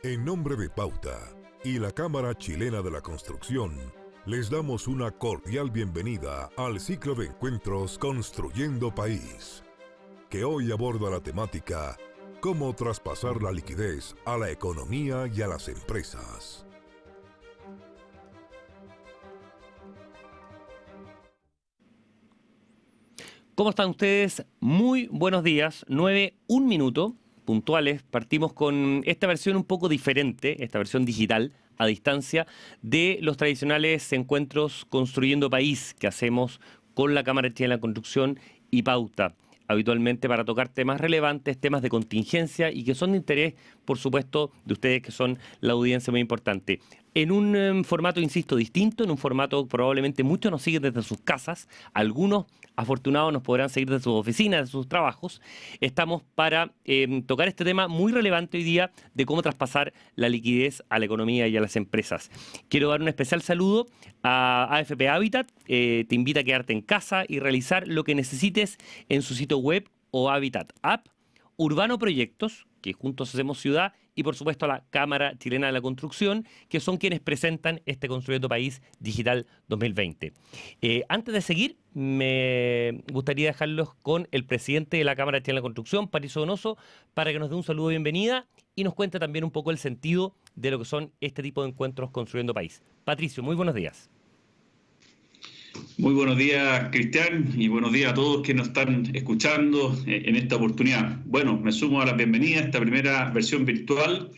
En nombre de Pauta y la Cámara Chilena de la Construcción, les damos una cordial bienvenida al ciclo de encuentros Construyendo País, que hoy aborda la temática ¿Cómo traspasar la liquidez a la economía y a las empresas? ¿Cómo están ustedes? Muy buenos días. 9:01 puntuales. Partimos con esta versión un poco diferente, esta versión digital, a distancia, de los tradicionales encuentros Construyendo País que hacemos con la Cámara Chilena de la Construcción y Pauta, habitualmente para tocar temas relevantes, temas de contingencia y que son de interés, por supuesto, de ustedes que son la audiencia muy importante. En un formato, insisto, distinto, en un formato probablemente muchos nos siguen desde sus casas, algunos afortunados nos podrán seguir desde sus oficinas, de sus trabajos. Estamos para tocar este tema muy relevante hoy día de cómo traspasar la liquidez a la economía y a las empresas. Quiero dar un especial saludo a AFP Habitat. Te invita a quedarte en casa y realizar lo que necesites en su sitio web o Habitat App. Urbano Proyectos, que juntos hacemos ciudad, y por supuesto a la Cámara Chilena de la Construcción, que son quienes presentan este Construyendo País Digital 2020. Antes de seguir, me gustaría dejarlos con el presidente de la Cámara Chilena de la Construcción, Patricio Donoso, para que nos dé un saludo de bienvenida y nos cuente también un poco el sentido de lo que son este tipo de encuentros Construyendo País. Patricio, muy buenos días. Muy buenos días, Cristian, y buenos días a todos que nos están escuchando en esta oportunidad. Bueno, me sumo a la bienvenida a esta primera versión virtual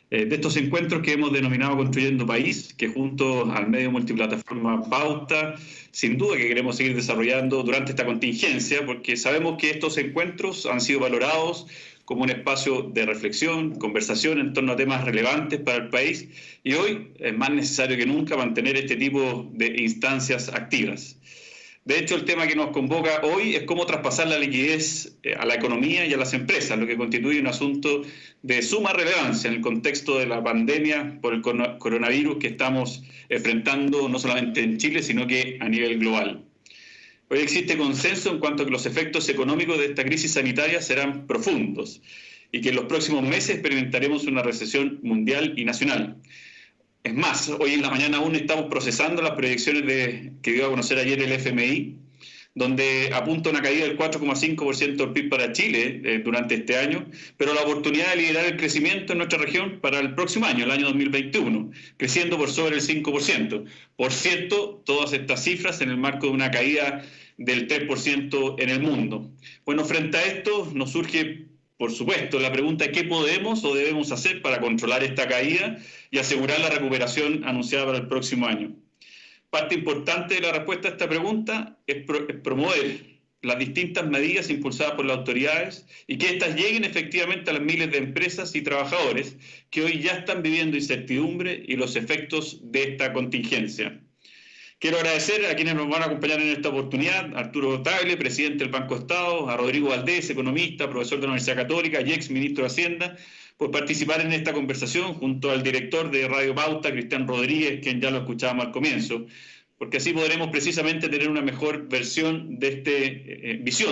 de estos encuentros que hemos denominado Construyendo País, que junto al medio multiplataforma Pauta, sin duda que queremos seguir desarrollando durante esta contingencia, porque sabemos que estos encuentros han sido valorados como un espacio de reflexión, conversación en torno a temas relevantes para el país, y hoy es más necesario que nunca mantener este tipo de instancias activas. De hecho, el tema que nos convoca hoy es cómo traspasar la liquidez a la economía y a las empresas, lo que constituye un asunto de suma relevancia en el contexto de la pandemia por el coronavirus que estamos enfrentando no solamente en Chile, sino que a nivel global. Hoy existe consenso en cuanto a que los efectos económicos de esta crisis sanitaria serán profundos y que en los próximos meses experimentaremos una recesión mundial y nacional. Es más, hoy en la mañana aún estamos procesando las proyecciones que dio a conocer ayer el FMI, donde apunta una caída del 4,5% del PIB para Chile durante este año, pero la oportunidad de liderar el crecimiento en nuestra región para el próximo año, el año 2021, creciendo por sobre el 5%. Por cierto, todas estas cifras en el marco de una caída del 3% en el mundo. Bueno, frente a esto nos surge, por supuesto, la pregunta: ¿qué podemos o debemos hacer para controlar esta caída y asegurar la recuperación anunciada para el próximo año? Parte importante de la respuesta a esta pregunta es promover las distintas medidas impulsadas por las autoridades y que éstas lleguen efectivamente a las miles de empresas y trabajadores que hoy ya están viviendo incertidumbre y los efectos de esta contingencia. Quiero agradecer a quienes nos van a acompañar en esta oportunidad: Arturo Tagle, presidente del Banco Estado; a Rodrigo Valdés, economista, profesor de la Universidad Católica y ex ministro de Hacienda, por participar en esta conversación, junto al director de Radio Pauta, Cristian Rodríguez, quien ya lo escuchábamos al comienzo, porque así podremos precisamente tener una mejor visión de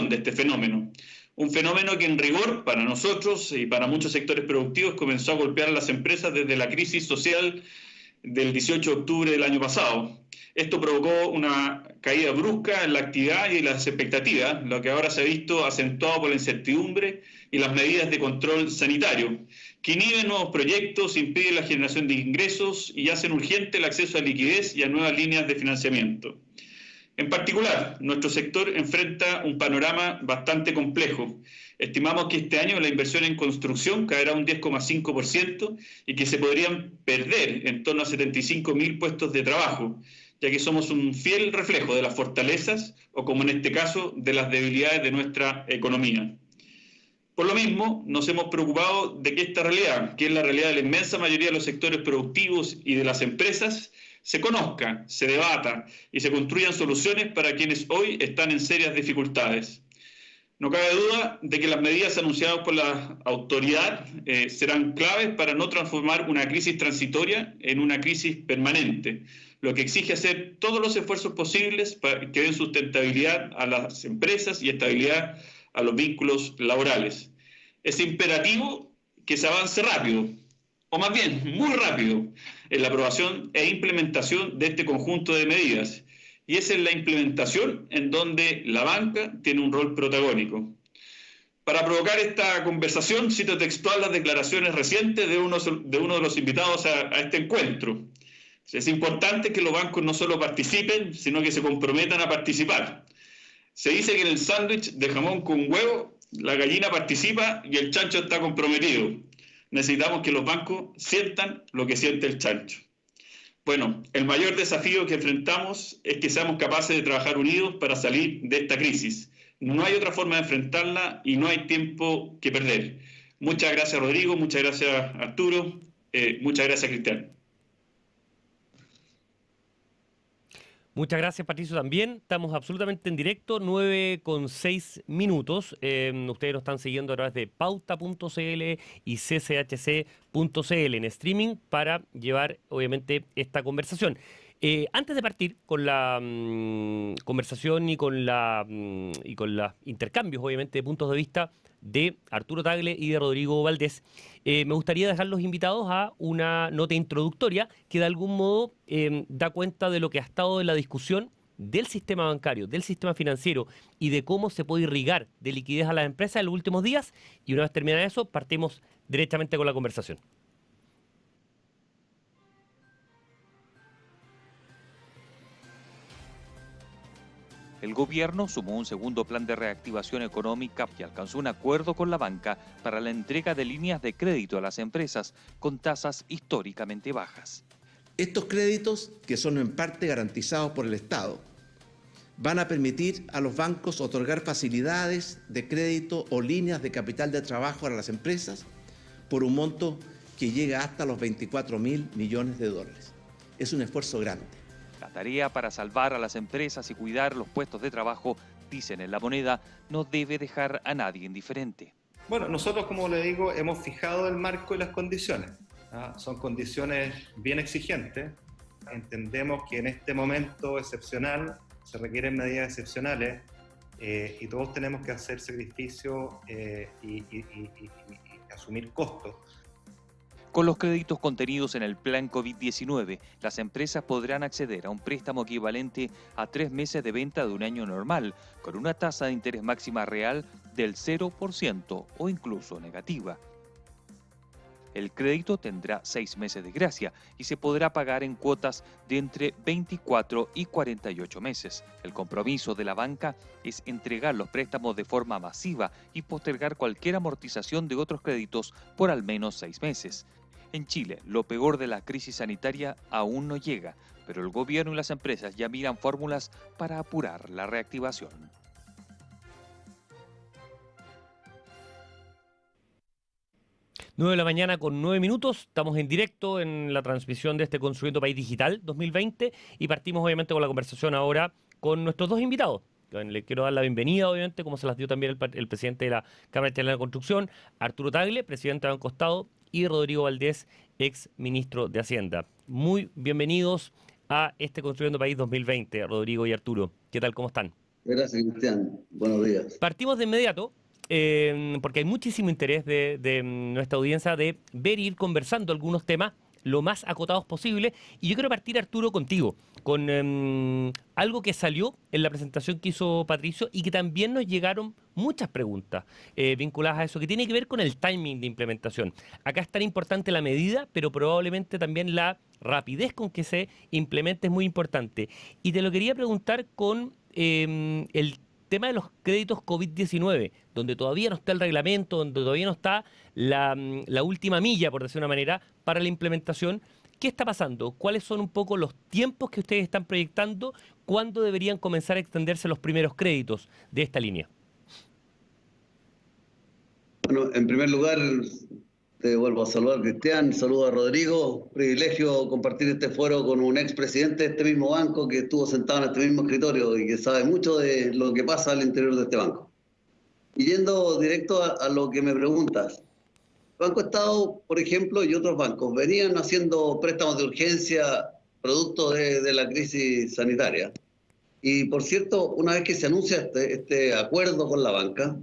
este fenómeno. Un fenómeno que en rigor para nosotros y para muchos sectores productivos comenzó a golpear a las empresas desde la crisis social del 18 de octubre del año pasado. Esto provocó una caída brusca en la actividad y en las expectativas, lo que ahora se ha visto acentuado por la incertidumbre y las medidas de control sanitario, que inhiben nuevos proyectos, impiden la generación de ingresos y hacen urgente el acceso a liquidez y a nuevas líneas de financiamiento. En particular, nuestro sector enfrenta un panorama bastante complejo. Estimamos que este año la inversión en construcción caerá un 10,5% y que se podrían perder en torno a 75.000 puestos de trabajo, ya que somos un fiel reflejo de las fortalezas o, como en este caso, de las debilidades de nuestra economía. Por lo mismo, nos hemos preocupado de que esta realidad, que es la realidad de la inmensa mayoría de los sectores productivos y de las empresas, se conozca, se debata y se construyan soluciones para quienes hoy están en serias dificultades. No cabe duda de que las medidas anunciadas por la autoridad serán claves para no transformar una crisis transitoria en una crisis permanente, lo que exige hacer todos los esfuerzos posibles para que den sustentabilidad a las empresas y estabilidad a los vínculos laborales. Es imperativo que se avance rápido, o más bien muy rápido, en la aprobación e implementación de este conjunto de medidas. Y es en la implementación en donde la banca tiene un rol protagónico. Para provocar esta conversación, cito textual las declaraciones recientes de uno de los invitados a este encuentro. Es importante que los bancos no solo participen, sino que se comprometan a participar. Se dice que en el sándwich de jamón con huevo, la gallina participa y el chancho está comprometido. Necesitamos que los bancos sientan lo que siente el chancho. Bueno, el mayor desafío que enfrentamos es que seamos capaces de trabajar unidos para salir de esta crisis. No hay otra forma de enfrentarla y no hay tiempo que perder. Muchas gracias, Rodrigo. Muchas gracias, Arturo. Muchas gracias, Cristian. Muchas gracias, Patricio, también. Estamos absolutamente en directo, 9:06 minutos. Ustedes nos están siguiendo a través de pauta.cl y cchc.cl en streaming para llevar, obviamente, esta conversación. Antes de partir con la conversación y con los intercambios, obviamente, de puntos de vista de Arturo Tagle y de Rodrigo Valdés, me gustaría dejar los invitados a una nota introductoria que de algún modo da cuenta de lo que ha estado en la discusión del sistema bancario, del sistema financiero y de cómo se puede irrigar de liquidez a las empresas en los últimos días. Y una vez terminada eso, partimos directamente con la conversación. El gobierno sumó un segundo plan de reactivación económica y alcanzó un acuerdo con la banca para la entrega de líneas de crédito a las empresas con tasas históricamente bajas. Estos créditos, que son en parte garantizados por el Estado, van a permitir a los bancos otorgar facilidades de crédito o líneas de capital de trabajo a las empresas por un monto que llega hasta los 24.000 millones de dólares. Es un esfuerzo grande. La tarea para salvar a las empresas y cuidar los puestos de trabajo, dicen en La Moneda, no debe dejar a nadie indiferente. Bueno, nosotros, como le digo, hemos fijado el marco y las condiciones. Son condiciones bien exigentes. Entendemos que en este momento excepcional se requieren medidas excepcionales y todos tenemos que hacer sacrificios y asumir costos. Con los créditos contenidos en el plan COVID-19, las empresas podrán acceder a un préstamo equivalente a 3 meses de venta de un año normal, con una tasa de interés máxima real del 0% o incluso negativa. El crédito tendrá 6 meses de gracia y se podrá pagar en cuotas de entre 24 y 48 meses. El compromiso de la banca es entregar los préstamos de forma masiva y postergar cualquier amortización de otros créditos por al menos 6 meses. En Chile, lo peor de la crisis sanitaria aún no llega, pero el gobierno y las empresas ya miran fórmulas para apurar la reactivación. Nueve de la mañana con 9 minutos, estamos en directo en la transmisión de este Construyendo País Digital 2020 y partimos obviamente con la conversación ahora con nuestros dos invitados. Le quiero dar la bienvenida, obviamente, como se las dio también el presidente de la Cámara Chilena de Construcción, Arturo Tagle, presidente de Banco Estado, y Rodrigo Valdés, ex ministro de Hacienda. Muy bienvenidos a este Construyendo País 2020, Rodrigo y Arturo. ¿Qué tal? ¿Cómo están? Gracias, Cristian. Buenos días. Partimos de inmediato, porque hay muchísimo interés de nuestra audiencia de ver e ir conversando algunos temas lo más acotados posible. Y yo quiero partir, Arturo, contigo, con algo que salió en la presentación que hizo Patricio y que también nos llegaron muchas preguntas vinculadas a eso, que tiene que ver con el timing de implementación. Acá es tan importante la medida, pero probablemente también la rapidez con que se implemente es muy importante. Y te lo quería preguntar con el tema de los créditos COVID-19, donde todavía no está el reglamento, donde todavía no está la última milla, por decir una manera, para la implementación. ¿Qué está pasando? ¿Cuáles son un poco los tiempos que ustedes están proyectando? ¿Cuándo deberían comenzar a extenderse los primeros créditos de esta línea? Bueno, en primer lugar, te vuelvo a saludar, Cristian. Saludo a Rodrigo. Privilegio compartir este foro con un expresidente de este mismo banco que estuvo sentado en este mismo escritorio y que sabe mucho de lo que pasa al interior de este banco. Y yendo directo a lo que me preguntas. Banco Estado, por ejemplo, y otros bancos venían haciendo préstamos de urgencia producto de la crisis sanitaria. Y, por cierto, una vez que se anuncia este acuerdo con la banca,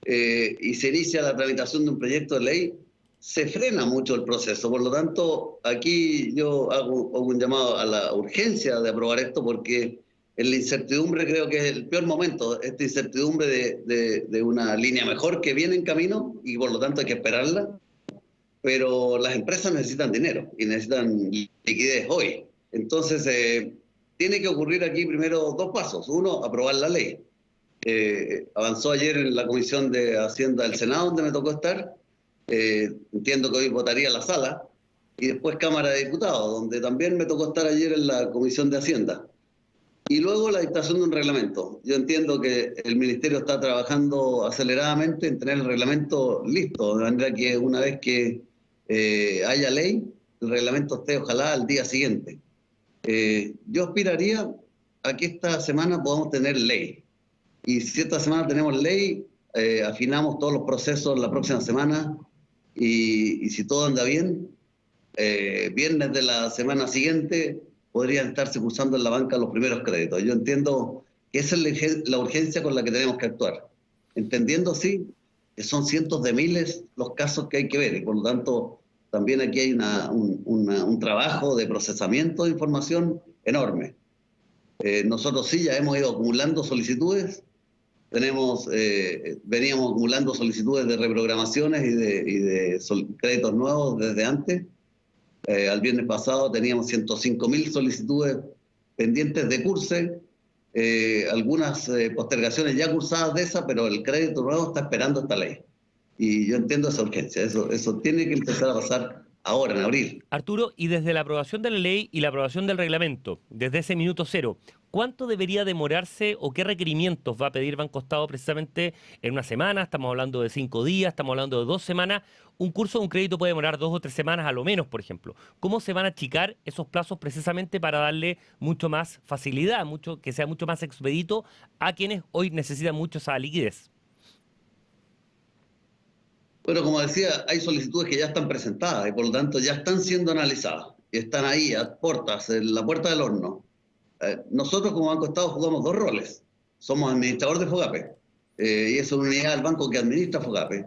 y se inicia la tramitación de un proyecto de ley, se frena mucho el proceso. Por lo tanto, aquí yo hago un llamado a la urgencia de aprobar esto, porque en la incertidumbre creo que es el peor momento, esta incertidumbre de una línea mejor que viene en camino y por lo tanto hay que esperarla, pero las empresas necesitan dinero y necesitan liquidez hoy. Entonces, tiene que ocurrir aquí primero dos pasos. Uno, aprobar la ley. Avanzó ayer en la Comisión de Hacienda del Senado, donde me tocó estar. Entiendo que hoy votaría la sala. Y después Cámara de Diputados, donde también me tocó estar ayer en la Comisión de Hacienda. Y luego la dictación de un reglamento. Yo entiendo que el Ministerio está trabajando aceleradamente en tener el reglamento listo, de manera que una vez que haya ley, el reglamento esté ojalá al día siguiente. Yo aspiraría a que esta semana podamos tener ley. Y si esta semana tenemos ley, afinamos todos los procesos la próxima semana y si todo anda bien, viernes de la semana siguiente podrían estarse cursando en la banca los primeros créditos. Yo entiendo que esa es la urgencia con la que tenemos que actuar. Entendiendo, sí, que son cientos de miles los casos que hay que ver y por lo tanto también aquí hay un trabajo de procesamiento de información enorme. Nosotros sí ya hemos ido acumulando solicitudes, veníamos acumulando solicitudes de reprogramaciones y de créditos nuevos desde antes. Al viernes pasado teníamos 105.000 solicitudes pendientes de curse, algunas postergaciones ya cursadas de esa, pero el crédito nuevo está esperando esta ley. Y yo entiendo esa urgencia, eso tiene que empezar a pasar ahora, en abril. Arturo, y desde la aprobación de la ley y la aprobación del reglamento, desde ese minuto cero, ¿cuánto debería demorarse o qué requerimientos va a pedir Banco Estado precisamente en una semana? Estamos hablando de 5 días, estamos hablando de 2 semanas. Un curso, un crédito puede demorar 2 o 3 semanas a lo menos, por ejemplo. ¿Cómo se van a achicar esos plazos precisamente para darle mucho más facilidad, que sea mucho más expedito a quienes hoy necesitan mucho esa liquidez? Bueno, como decía, hay solicitudes que ya están presentadas y por lo tanto ya están siendo analizadas. Y están ahí, a puertas, en la puerta del horno. Nosotros como Banco Estado jugamos dos roles. Somos administrador de FOGAPE y es una unidad del banco que administra FOGAPE.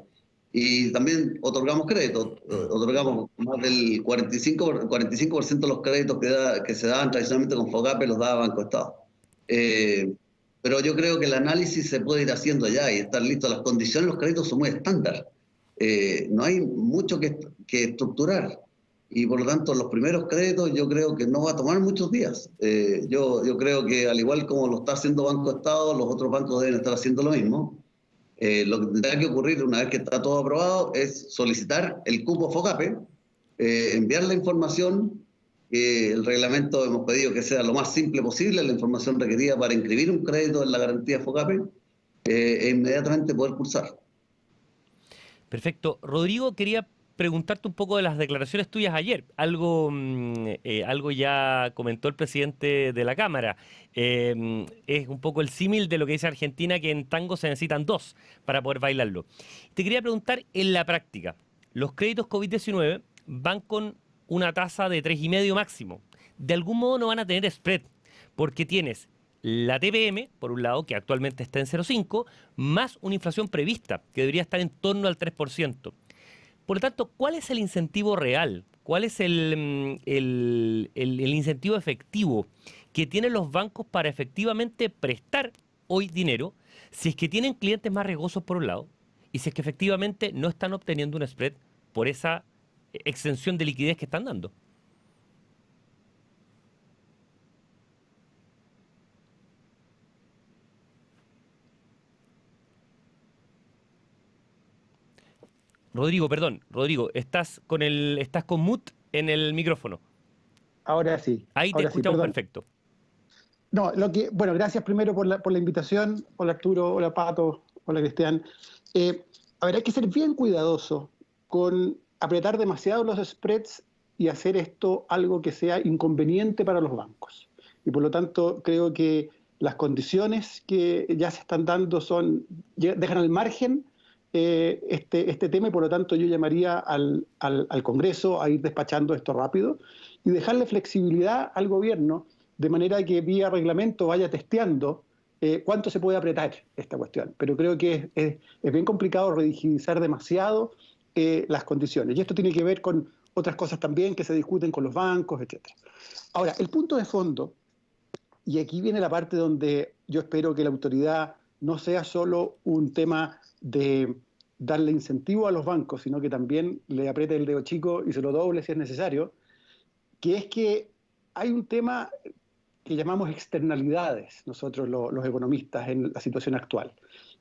Y también otorgamos créditos. Otorgamos más del 45% de los créditos que se daban tradicionalmente con FOGAPE los daba Banco Estado. Pero yo creo que el análisis se puede ir haciendo ya y estar listo. Las condiciones de los créditos son muy estándar. No hay mucho que estructurar y por lo tanto los primeros créditos yo creo que no va a tomar muchos días. Yo creo que al igual como lo está haciendo Banco Estado, los otros bancos deben estar haciendo lo mismo. Lo que tendrá que ocurrir una vez que está todo aprobado es solicitar el cupo FOGAPE, enviar la información, el reglamento hemos pedido que sea lo más simple posible, la información requerida para inscribir un crédito en la garantía FOGAPE e inmediatamente poder cursar. Perfecto. Rodrigo, quería preguntarte un poco de las declaraciones tuyas ayer. Algo ya comentó el presidente de la Cámara. Es un poco el símil de lo que dice Argentina, que en tango se necesitan 2 para poder bailarlo. Te quería preguntar, en la práctica, los créditos COVID-19 van con una tasa de 3,5 máximo. De algún modo no van a tener spread, porque tienes la TPM, por un lado, que actualmente está en 0,5, más una inflación prevista, que debería estar en torno al 3%. Por lo tanto, ¿cuál es el incentivo real? ¿Cuál es el incentivo efectivo que tienen los bancos para efectivamente prestar hoy dinero si es que tienen clientes más riesgosos por un lado y si es que efectivamente no están obteniendo un spread por esa extensión de liquidez que están dando? Rodrigo, estás con mute en el micrófono. Ahora sí. Ahí te escuchamos perfecto. No, bueno, gracias primero por la invitación. Hola Arturo, hola Pato, hola Cristian. Hay que ser bien cuidadoso con apretar demasiado los spreads y hacer esto algo que sea inconveniente para los bancos. Y por lo tanto, creo que las condiciones que ya se están dando dejan al margen este tema y por lo tanto yo llamaría al Congreso a ir despachando esto rápido y dejarle flexibilidad al gobierno de manera que vía reglamento vaya testeando cuánto se puede apretar esta cuestión. Pero creo que es bien complicado rigidizar demasiado las condiciones. Y esto tiene que ver con otras cosas también que se discuten con los bancos, etc. Ahora, el punto de fondo, y aquí viene la parte donde yo espero que la autoridad no sea solo un tema de darle incentivo a los bancos, sino que también le apriete el dedo chico y se lo doble si es necesario, que es que hay un tema que llamamos externalidades, nosotros los economistas, en la situación actual.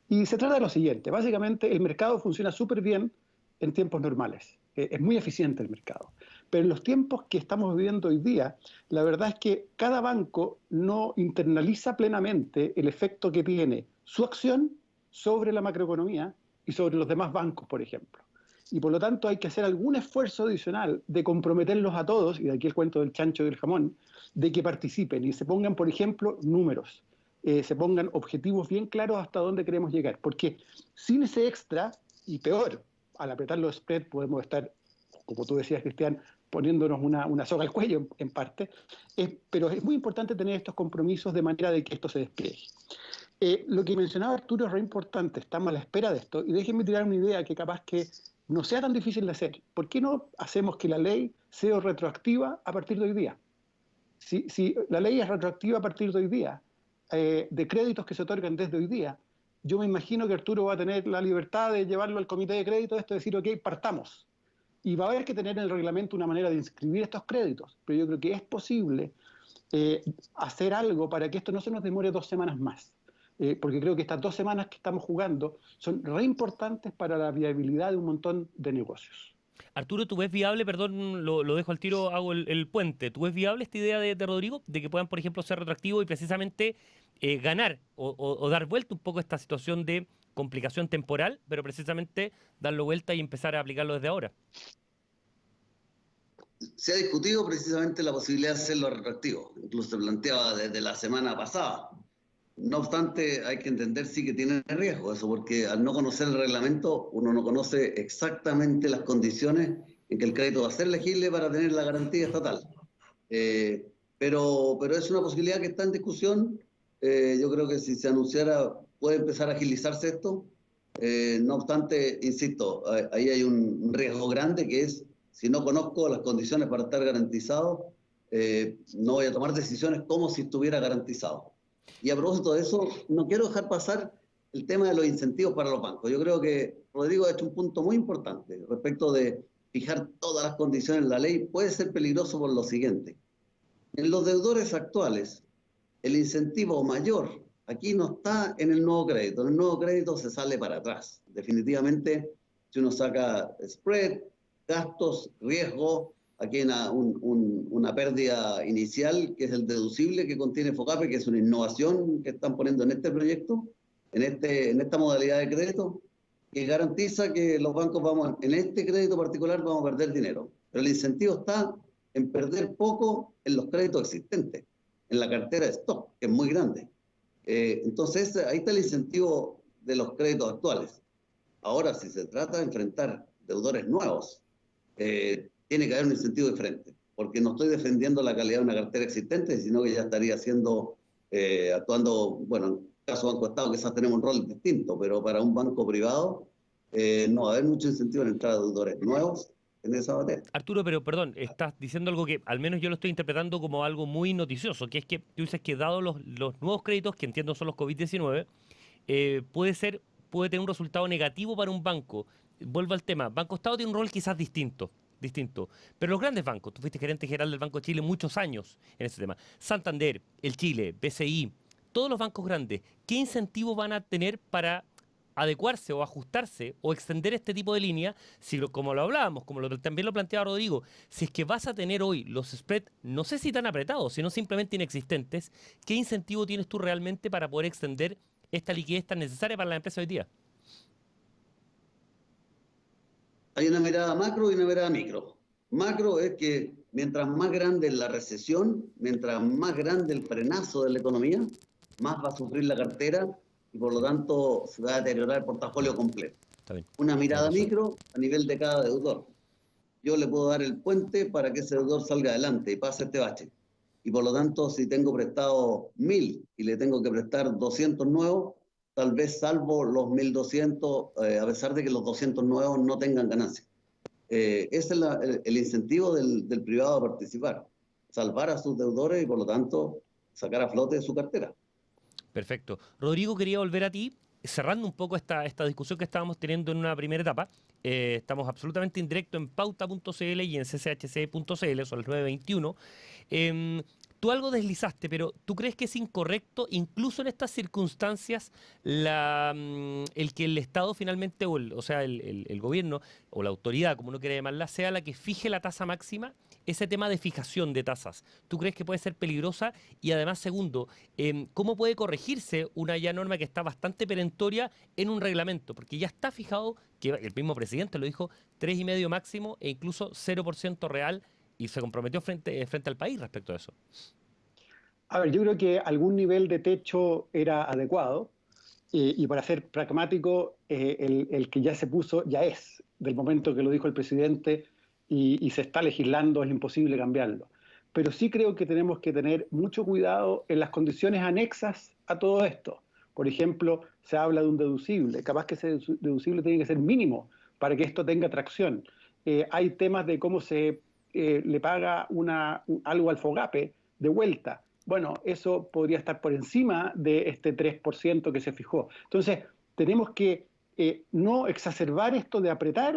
Y se trata de lo siguiente: básicamente el mercado funciona súper bien en tiempos normales, es muy eficiente el mercado. Pero en los tiempos que estamos viviendo hoy día, la verdad es que cada banco no internaliza plenamente el efecto que tiene su acción sobre la macroeconomía y sobre los demás bancos, por ejemplo. Y por lo tanto hay que hacer algún esfuerzo adicional de comprometerlos a todos, y de aquí el cuento del chancho y del jamón, de que participen y se pongan, por ejemplo, números, se pongan objetivos bien claros hasta dónde queremos llegar. Porque sin ese extra, y peor, al apretar los spreads podemos estar, como tú decías, Cristian, poniéndonos una soga al cuello en parte, pero es muy importante tener estos compromisos de manera de que esto se despliegue. Lo que mencionaba Arturo es re importante, estamos a la espera de esto, y déjenme tirar una idea que capaz que no sea tan difícil de hacer. ¿Por qué no hacemos que la ley sea retroactiva a partir de hoy día? Si la ley es retroactiva a partir de hoy día, de créditos que se otorgan desde hoy día, yo me imagino que Arturo va a tener la libertad de llevarlo al comité de crédito, esto decir, ok, partamos. Y va a haber que tener en el reglamento una manera de inscribir estos créditos, pero yo creo que es posible hacer algo para que esto no se nos demore 2 semanas más, porque creo que estas 2 semanas que estamos jugando son re importantes para la viabilidad de un montón de negocios. Arturo, ¿tú ves viable, perdón, lo dejo al tiro, hago el puente, ¿tú ves viable esta idea de Rodrigo, de que puedan, por ejemplo, ser retroactivos y precisamente ganar o dar vuelta un poco a esta situación de complicación temporal, pero precisamente darlo vuelta y empezar a aplicarlo desde ahora? Se ha discutido precisamente la posibilidad de hacerlo retroactivo, incluso se planteaba desde la semana pasada. No obstante, hay que entender sí que tiene riesgo eso, porque al no conocer el reglamento, uno no conoce exactamente las condiciones en que el crédito va a ser legible para tener la garantía estatal. Pero es una posibilidad que está en discusión. Yo creo que si se anunciara puede empezar a agilizarse esto. No obstante, insisto, ahí hay un riesgo grande, que es, si no conozco las condiciones para estar garantizado, no voy a tomar decisiones como si estuviera garantizado. Y a propósito de eso, no quiero dejar pasar el tema de los incentivos para los bancos. Yo creo que Rodrigo ha hecho un punto muy importante respecto de fijar todas las condiciones en la ley. Puede ser peligroso por lo siguiente: en los deudores actuales, el incentivo mayor aquí no está en el nuevo crédito. En el nuevo crédito se sale para atrás. Definitivamente, si uno saca spread, gastos, riesgo, aquí hay una pérdida inicial, que es el deducible que contiene FOGAPE, que es una innovación que están poniendo en este proyecto, en esta modalidad de crédito, que garantiza que los bancos en este crédito particular vamos a perder dinero. Pero el incentivo está en perder poco en los créditos existentes, en la cartera de stock, que es muy grande. Entonces, ahí está el incentivo de los créditos actuales. Ahora, si se trata de enfrentar deudores nuevos, tiene que haber un incentivo diferente, porque no estoy defendiendo la calidad de una cartera existente, sino que ya estaría actuando, bueno, en el caso de Banco Estado quizás tenemos un rol distinto, pero para un banco privado no va a haber mucho incentivo en entrar a deudores nuevos en esa materia. Arturo, pero perdón, estás diciendo algo que al menos yo lo estoy interpretando como algo muy noticioso, que es que tú dices que dado los nuevos créditos, que entiendo son los COVID-19, puede tener un resultado negativo para un banco. Vuelvo al tema, Banco Estado tiene un rol quizás distinto. Pero los grandes bancos, tú fuiste gerente general del Banco de Chile muchos años en ese tema, Santander, el Chile, BCI, todos los bancos grandes, ¿qué incentivos van a tener para adecuarse o ajustarse o extender este tipo de línea? Si como lo hablábamos, también lo planteaba Rodrigo, si es que vas a tener hoy los spreads, no sé si tan apretados, sino simplemente inexistentes, ¿qué incentivo tienes tú realmente para poder extender esta liquidez tan necesaria para la empresa hoy día? Hay una mirada macro y una mirada micro. Macro es que mientras más grande es la recesión, mientras más grande el frenazo de la economía, más va a sufrir la cartera y por lo tanto se va a deteriorar el portafolio completo. Está bien. Una mirada micro a nivel de cada deudor. Yo le puedo dar el puente para que ese deudor salga adelante y pase este bache. y por lo tanto si tengo prestado 1.000 y le tengo que prestar 200 nuevos, tal vez salvo los 1.200, a pesar de que los 200 nuevos no tengan ganancia. Ese es el incentivo del privado a participar, salvar a sus deudores y por lo tanto sacar a flote su cartera. Perfecto. Rodrigo, quería volver a ti, cerrando un poco esta discusión que estábamos teniendo en una primera etapa. Estamos absolutamente en directo en pauta.cl y en cchc.cl, son las 9:21. Tú algo deslizaste, pero ¿tú crees que es incorrecto, incluso en estas circunstancias, el que el Estado finalmente, o sea, el gobierno o la autoridad, como uno quiere llamarla, sea la que fije la tasa máxima? Ese tema de fijación de tasas, ¿tú crees que puede ser peligrosa? Y además, segundo, ¿cómo puede corregirse una ya norma que está bastante perentoria en un reglamento? Porque ya está fijado, que el mismo presidente lo dijo, 3,5% máximo e incluso 0% real, y se comprometió frente al país respecto a eso. A ver, yo creo que algún nivel de techo era adecuado y para ser pragmático, el que ya se puso ya es, del momento que lo dijo el presidente y se está legislando, es imposible cambiarlo. Pero sí creo que tenemos que tener mucho cuidado en las condiciones anexas a todo esto. Por ejemplo, se habla de un deducible, capaz que ese deducible tiene que ser mínimo para que esto tenga tracción. Hay temas de cómo se le paga algo al FOGAPE de vuelta. Bueno, eso podría estar por encima de este 3% que se fijó. Entonces, tenemos que no exacerbar esto de apretar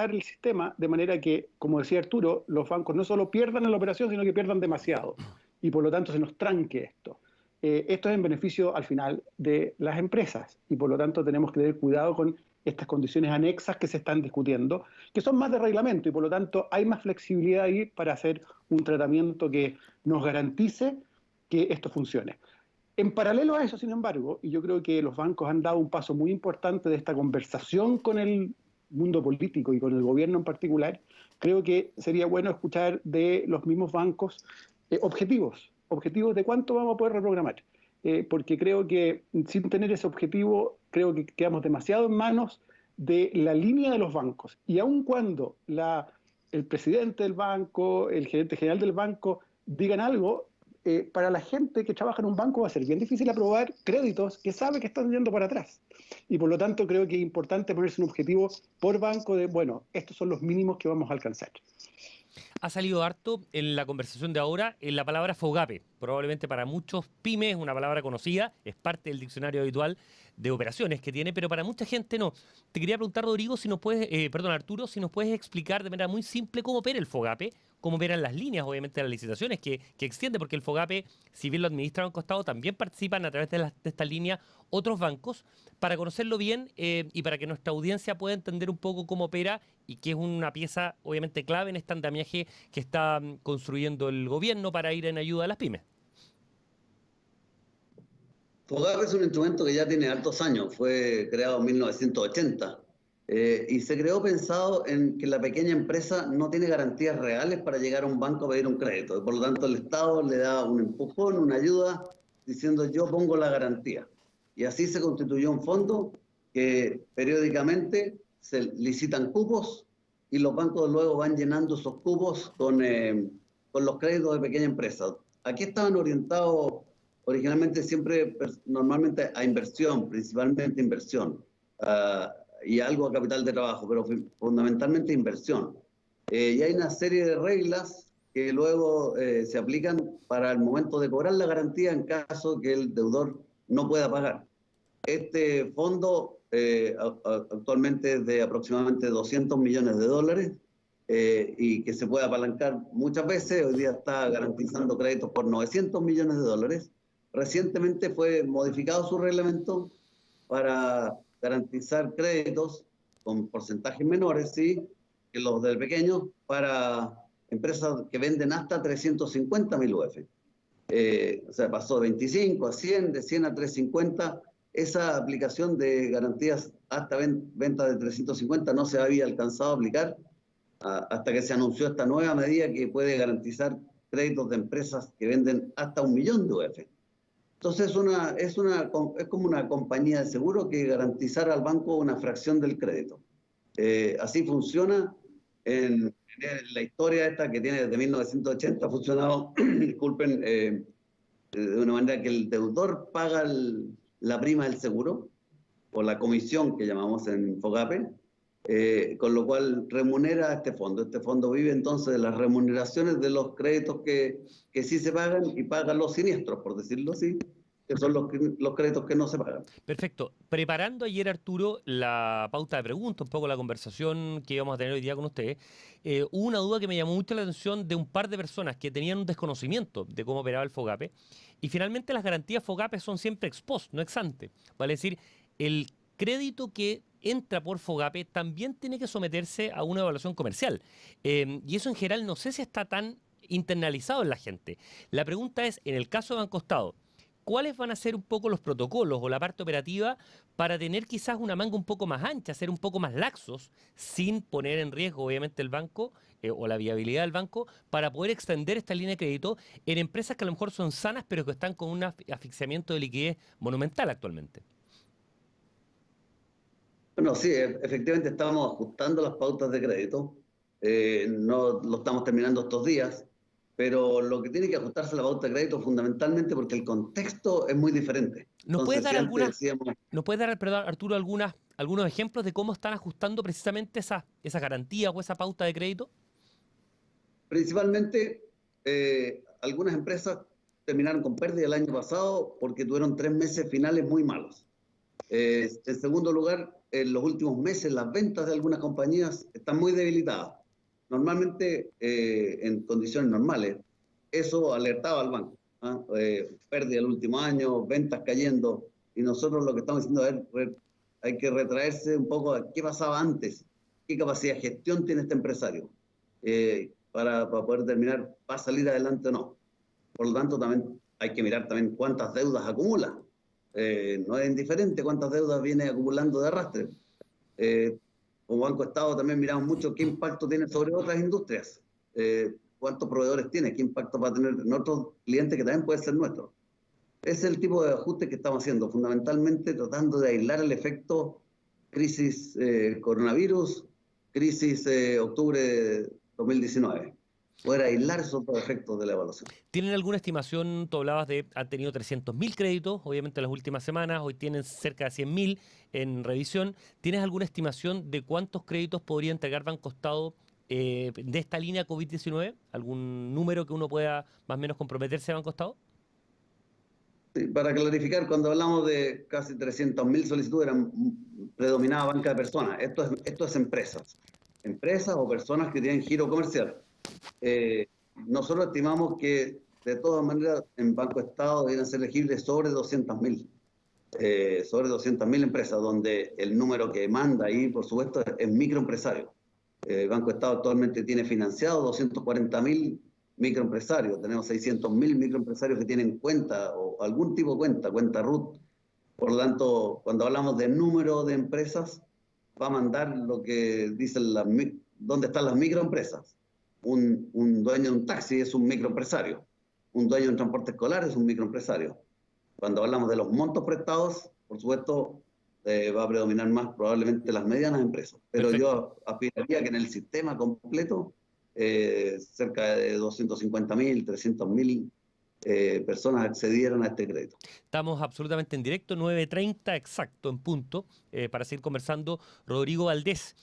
el sistema, de manera que, como decía Arturo, los bancos no solo pierdan en la operación, sino que pierdan demasiado. Y por lo tanto se nos tranque esto. Esto es en beneficio, al final, de las empresas. Y por lo tanto tenemos que tener cuidado con estas condiciones anexas que se están discutiendo, que son más de reglamento, y por lo tanto hay más flexibilidad ahí para hacer un tratamiento que nos garantice que esto funcione. En paralelo a eso, sin embargo, y yo creo que los bancos han dado un paso muy importante de esta conversación con el mundo político y con el gobierno en particular, creo que sería bueno escuchar de los mismos bancos objetivos de cuánto vamos a poder reprogramar. Porque creo que sin tener ese objetivo, creo que quedamos demasiado en manos de la línea de los bancos. Y aun cuando el presidente del banco, el gerente general del banco digan algo, para la gente que trabaja en un banco va a ser bien difícil aprobar créditos que sabe que están yendo para atrás. Y por lo tanto creo que es importante ponerse un objetivo por banco de, bueno, estos son los mínimos que vamos a alcanzar. Ha salido harto en la conversación de ahora en la palabra FOGAPE. Probablemente para muchos pymes es una palabra conocida, es parte del diccionario habitual de operaciones que tiene, pero para mucha gente no. Te quería preguntar, Rodrigo, Arturo, si nos puedes explicar de manera muy simple cómo opera el FOGAPE, cómo operan las líneas, obviamente, de las licitaciones que extiende, porque el FOGAPE, si bien lo administra a un costado, también participan a través de esta línea otros bancos, para conocerlo bien y para que nuestra audiencia pueda entender un poco cómo opera y que es una pieza, obviamente, clave en este andamiaje que está construyendo el gobierno para ir en ayuda a las pymes. FOGAPE es un instrumento que ya tiene hartos años, fue creado en 1980 y se creó pensado en que la pequeña empresa no tiene garantías reales para llegar a un banco a pedir un crédito. Y por lo tanto el Estado le da un empujón, una ayuda, diciendo yo pongo la garantía. Y así se constituyó un fondo que periódicamente se licitan cupos y los bancos luego van llenando esos cupos con los créditos de pequeña empresa. Aquí estaban orientados originalmente siempre, normalmente a inversión, principalmente inversión, y algo a capital de trabajo, pero fundamentalmente inversión. Y hay una serie de reglas que luego se aplican para el momento de cobrar la garantía en caso que el deudor no pueda pagar. Este fondo actualmente es de aproximadamente $200 millones y que se puede apalancar muchas veces. Hoy día está garantizando créditos por $900 millones. Recientemente fue modificado su reglamento para garantizar créditos con porcentajes menores, ¿sí?, que los del pequeño, para empresas que venden hasta 350.000 UF. O sea, pasó de 25 a 100, de 100 a 350. Esa aplicación de garantías hasta venta de 350 no se había alcanzado a aplicar hasta que se anunció esta nueva medida que puede garantizar créditos de empresas que venden hasta 1 millón de UF. Entonces es como una compañía de seguro que garantizara al banco una fracción del crédito. Así funciona en la historia esta que tiene desde 1980 ha funcionado, disculpen, de una manera que el deudor paga la prima del seguro, o la comisión que llamamos en FOGAPE, con lo cual remunera a este fondo. Este fondo vive entonces de las remuneraciones de los créditos que sí se pagan y pagan los siniestros, por decirlo así, que son los créditos que no se pagan. Perfecto. Preparando ayer, Arturo, la pauta de preguntas, un poco la conversación que íbamos a tener hoy día con ustedes, hubo una duda que me llamó mucho la atención de un par de personas que tenían un desconocimiento de cómo operaba el FOGAPE, y finalmente las garantías FOGAPE son siempre ex post, no ex ante. Vale decir, el crédito que entra por FOGAPE también tiene que someterse a una evaluación comercial. Y eso en general no sé si está tan internalizado en la gente. La pregunta es, en el caso de BancoEstado, ¿cuáles van a ser un poco los protocolos o la parte operativa para tener quizás una manga un poco más ancha, ser un poco más laxos, sin poner en riesgo obviamente el banco o la viabilidad del banco, para poder extender esta línea de crédito en empresas que a lo mejor son sanas pero que están con un asfixiamiento de liquidez monumental actualmente? Bueno, sí, efectivamente estábamos ajustando las pautas de crédito. No lo estamos terminando estos días, pero lo que tiene que ajustarse a la pauta de crédito fundamentalmente porque el contexto es muy diferente. ¿Nos puedes dar ¿Nos puedes dar, perdón, Arturo, algunos ejemplos de cómo están ajustando precisamente esa garantía o esa pauta de crédito? Principalmente, algunas empresas terminaron con pérdida el año pasado porque tuvieron 3 meses finales muy malos. En segundo lugar, en los últimos meses las ventas de algunas compañías están muy debilitadas. Normalmente, en condiciones normales, eso alertaba al banco. Pérdida el último año, ventas cayendo, y nosotros lo que estamos diciendo es hay que retraerse un poco a qué pasaba antes, qué capacidad de gestión tiene este empresario, para poder determinar va a salir adelante o no. Por lo tanto, también hay que mirar también cuántas deudas acumula. No es indiferente cuántas deudas viene acumulando de arrastre. Como BancoEstado también miramos mucho qué impacto tiene sobre otras industrias, cuántos proveedores tiene, qué impacto va a tener en otros clientes que también puede ser nuestro. Ese es el tipo de ajuste que estamos haciendo, fundamentalmente tratando de aislar el efecto crisis coronavirus, crisis octubre de 2019. Poder aislar esos dos efectos de la evaluación. ¿Tienen alguna estimación? Tú hablabas de, han tenido 300.000 créditos, obviamente en las últimas semanas, hoy tienen cerca de 100.000 en revisión. ¿Tienes alguna estimación de cuántos créditos podría entregar BancoEstado de esta línea COVID-19? ¿Algún número que uno pueda más o menos comprometerse a BancoEstado? Sí, para clarificar, cuando hablamos de casi 300.000 solicitudes, predominaba banca de personas. Esto es empresas. Empresas o personas que tienen giro comercial. Nosotros estimamos que de todas maneras en BancoEstado deben ser elegibles sobre 200.000 empresas, donde el número que manda ahí, por supuesto, es microempresario. BancoEstado actualmente tiene financiado 240.000 microempresarios, tenemos 600.000 microempresarios que tienen cuenta o algún tipo de cuenta RUT. Por lo tanto, cuando hablamos de número de empresas, va a mandar lo que dicen dónde están las microempresas. Un dueño de un taxi es un microempresario. Un dueño de un transporte escolar es un microempresario. Cuando hablamos de los montos prestados, por supuesto, va a predominar más probablemente las medianas empresas. Pero Perfecto. Yo aspiraría que en el sistema completo, cerca de 250.000, 300.000 personas accedieran a este crédito. Estamos absolutamente en directo, 9:30 exacto, en punto, para seguir conversando. Rodrigo Valdés,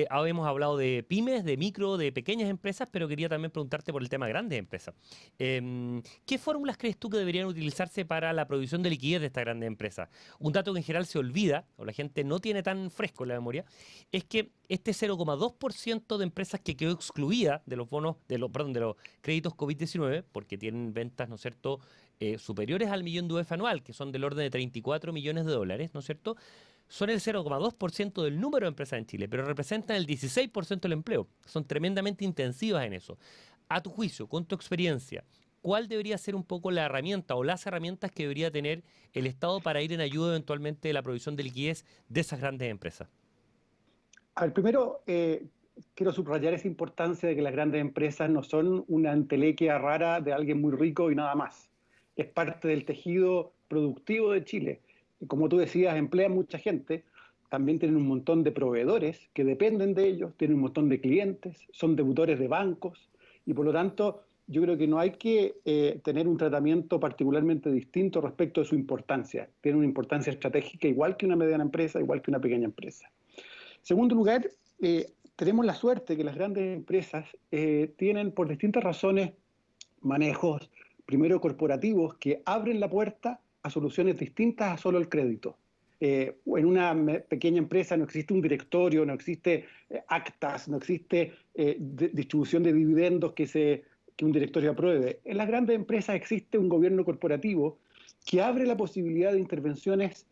ahora hemos hablado de pymes, de micro, de pequeñas empresas, pero quería también preguntarte por el tema de grandes empresas. ¿Qué fórmulas crees tú que deberían utilizarse para la provisión de liquidez de estas grandes empresas? Un dato que en general se olvida, o la gente no tiene tan fresco en la memoria, es que este 0,2% de empresas que quedó excluida de los bonos, de los créditos COVID-19, porque tienen ventas, ¿no es cierto?, superiores al millón de UF anual, que son del orden de 34 millones de dólares, ¿no es cierto?, son el 0,2% del número de empresas en Chile, pero representan el 16% del empleo. Son tremendamente intensivas en eso. A tu juicio, con tu experiencia, ¿cuál debería ser un poco la herramienta o las herramientas que debería tener el Estado para ir en ayuda eventualmente de la provisión de liquidez de esas grandes empresas? A ver, primero, quiero subrayar esa importancia de que las grandes empresas no son una entelequia rara de alguien muy rico y nada más. Es parte del tejido productivo de Chile. Como tú decías, emplea mucha gente. también tienen un montón de proveedores que dependen de ellos, tienen un montón de clientes, son debitores de bancos, y por lo tanto yo creo que no hay que tener un tratamiento particularmente distinto respecto de su importancia. Tiene una importancia estratégica igual que una mediana empresa, igual que una pequeña empresa. En segundo lugar, tenemos la suerte que las grandes empresas tienen por distintas razones manejos, primero corporativos, que abren la puerta a soluciones distintas a solo el crédito. En una pequeña empresa no existe un directorio, no existe actas, no existe distribución de dividendos que un directorio apruebe. En las grandes empresas existe un gobierno corporativo que abre la posibilidad de intervenciones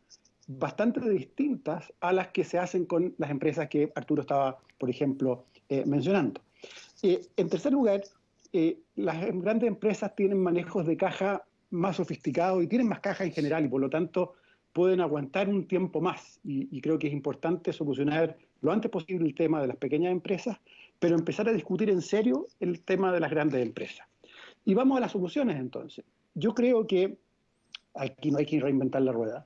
bastante distintas a las que se hacen con las empresas que Arturo estaba, por ejemplo, mencionando. En tercer lugar, las grandes empresas tienen manejos de caja más sofisticados y tienen más caja en general y por lo tanto pueden aguantar un tiempo más y creo que es importante solucionar lo antes posible el tema de las pequeñas empresas, pero empezar a discutir en serio el tema de las grandes empresas. Y vamos a las soluciones entonces. Yo creo que aquí no hay que reinventar la rueda.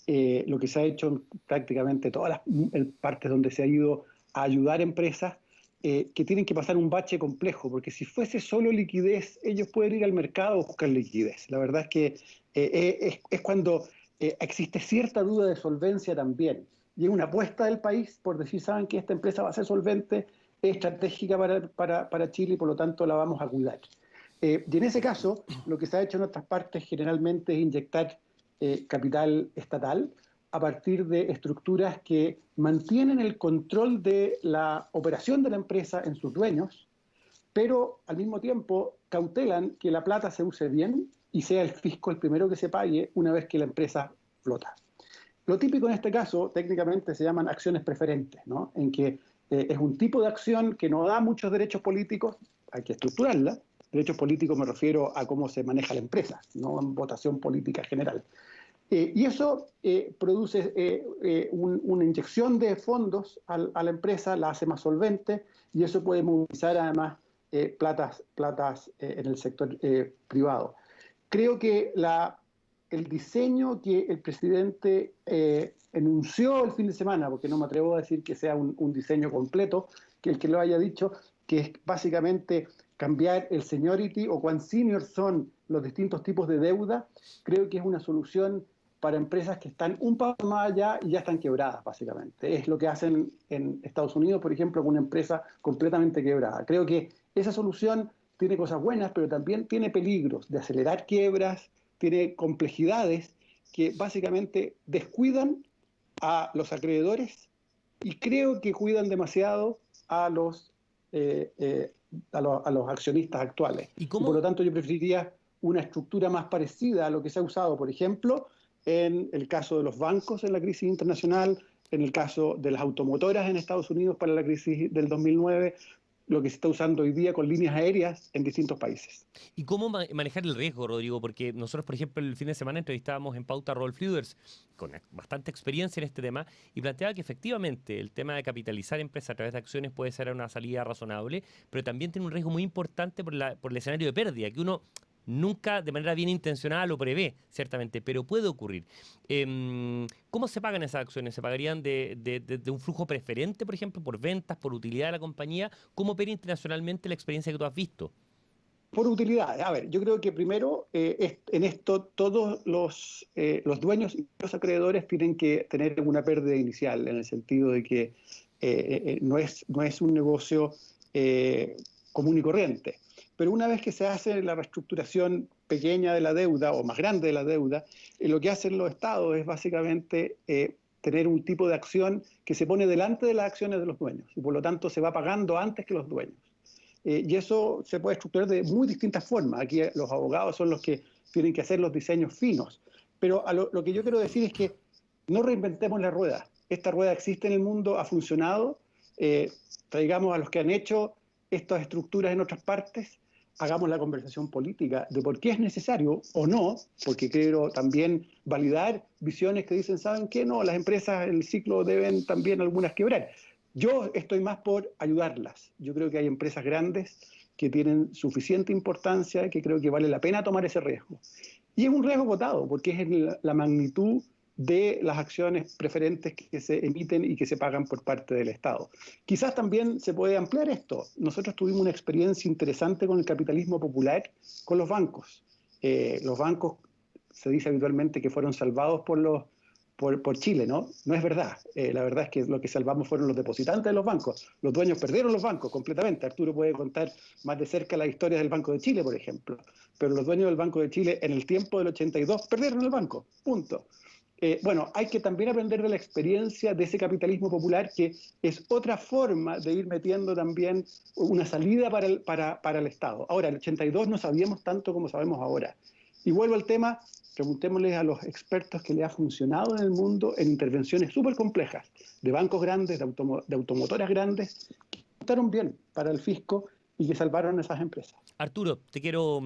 Lo que se ha hecho en prácticamente todas las partes donde se ha ido a ayudar a empresas que tienen que pasar un bache complejo, porque si fuese solo liquidez, ellos pueden ir al mercado a buscar liquidez. La verdad es que es cuando existe cierta duda de solvencia también. Y es una apuesta del país por decir, saben que esta empresa va a ser solvente, es estratégica para Chile y por lo tanto la vamos a cuidar. Y en ese caso, lo que se ha hecho en otras partes generalmente es inyectar capital estatal a partir de estructuras que mantienen el control de la operación de la empresa en sus dueños, pero al mismo tiempo cautelan que la plata se use bien y sea el fisco el primero que se pague una vez que la empresa flota. Lo típico en este caso, técnicamente, se llaman acciones preferentes, ¿no? En que es un tipo de acción que no da muchos derechos políticos, hay que estructurarla. Derechos políticos me refiero a cómo se maneja la empresa, no en votación política general. Y eso produce una inyección de fondos a la empresa, la hace más solvente y eso puede movilizar además platas en el sector privado. Creo que el diseño que el presidente enunció el fin de semana, porque no me atrevo a decir que sea un diseño completo, que el que lo haya dicho, que es básicamente cambiar el seniority o cuán senior son los distintos tipos de deuda, creo que es una solución para empresas que están un paso más allá y ya están quebradas, básicamente. Es lo que hacen en Estados Unidos, por ejemplo, con una empresa completamente quebrada. Creo que esa solución tiene cosas buenas, pero también tiene peligros de acelerar quiebras, tiene complejidades que básicamente descuidan a los acreedores y creo que cuidan demasiado a los accionistas actuales. ¿Y por lo tanto yo preferiría una estructura más parecida a lo que se ha usado, por ejemplo, en el caso de los bancos en la crisis internacional, en el caso de las automotoras en Estados Unidos para la crisis del 2009, lo que se está usando hoy día con líneas aéreas en distintos países. ¿Y cómo manejar el riesgo, Rodrigo? Porque nosotros, por ejemplo, el fin de semana entrevistábamos en Pauta a Rolf Lüders, con bastante experiencia en este tema, y planteaba que efectivamente el tema de capitalizar empresas a través de acciones puede ser una salida razonable, pero también tiene un riesgo muy importante por el escenario de pérdida, que uno nunca de manera bien intencionada lo prevé, ciertamente, pero puede ocurrir. ¿Cómo se pagan esas acciones? ¿Se pagarían de un flujo preferente, por ejemplo, por ventas, por utilidad de la compañía? ¿Cómo opera internacionalmente la experiencia que tú has visto? Por utilidad. A ver, yo creo que primero en esto todos los dueños y los acreedores tienen que tener una pérdida inicial, en el sentido de que no es un negocio común y corriente. Pero una vez que se hace la reestructuración pequeña de la deuda o más grande de la deuda, lo que hacen los estados es básicamente tener un tipo de acción que se pone delante de las acciones de los dueños y por lo tanto se va pagando antes que los dueños. Y eso se puede estructurar de muy distintas formas. Aquí los abogados son los que tienen que hacer los diseños finos. Pero lo que yo quiero decir es que no reinventemos la rueda. Esta rueda existe en el mundo, ha funcionado. Traigamos a los que han hecho estas estructuras en otras partes, hagamos la conversación política de por qué es necesario o no, porque quiero también validar visiones que dicen, ¿saben qué? No, las empresas en el ciclo deben también algunas quebrar. Yo estoy más por ayudarlas. Yo creo que hay empresas grandes que tienen suficiente importancia, que creo que vale la pena tomar ese riesgo. Y es un riesgo votado, porque es la magnitud de las acciones preferentes que se emiten y que se pagan por parte del Estado. Quizás también se puede ampliar esto. Nosotros tuvimos una experiencia interesante con el capitalismo popular, con los bancos. Los bancos, se dice habitualmente que fueron salvados por Chile, ¿no? No es verdad. La verdad es que lo que salvamos fueron los depositantes de los bancos. Los dueños perdieron los bancos completamente. Arturo puede contar más de cerca la historia del Banco de Chile, por ejemplo. Pero los dueños del Banco de Chile en el tiempo del 82 perdieron el banco. Punto. Bueno, hay que también aprender de la experiencia de ese capitalismo popular, que es otra forma de ir metiendo también una salida para el Estado. Ahora, el 82 no sabíamos tanto como sabemos ahora. Y vuelvo al tema, preguntémosles a los expertos que le ha funcionado en el mundo en intervenciones súper complejas, de bancos grandes, de automotoras grandes, que funcionaron bien para el fisco y que salvaron a esas empresas. Arturo, te quiero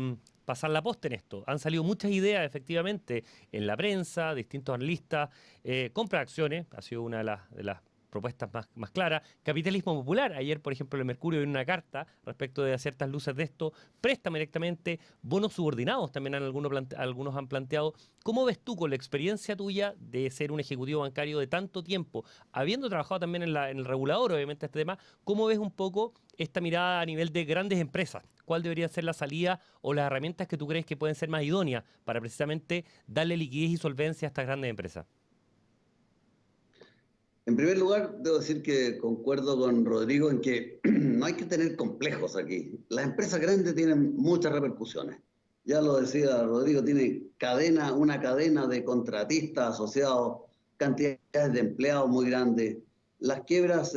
pasar la posta en esto. Han salido muchas ideas, efectivamente, en la prensa, distintos analistas. Compra de acciones ha sido una de las propuestas más claras. Capitalismo popular. Ayer, por ejemplo, el Mercurio dio una carta respecto de ciertas luces de esto. Préstame directamente. Bonos subordinados también algunos han planteado. ¿Cómo ves tú, con la experiencia tuya de ser un ejecutivo bancario de tanto tiempo, habiendo trabajado también en el regulador, obviamente, este tema, cómo ves un poco esta mirada a nivel de grandes empresas? ¿Cuál debería ser la salida o las herramientas que tú crees que pueden ser más idóneas para precisamente darle liquidez y solvencia a estas grandes empresas? En primer lugar, debo decir que concuerdo con Rodrigo en que no hay que tener complejos aquí. Las empresas grandes tienen muchas repercusiones. Ya lo decía Rodrigo, tiene una cadena de contratistas asociados, cantidades de empleados muy grandes. Las quiebras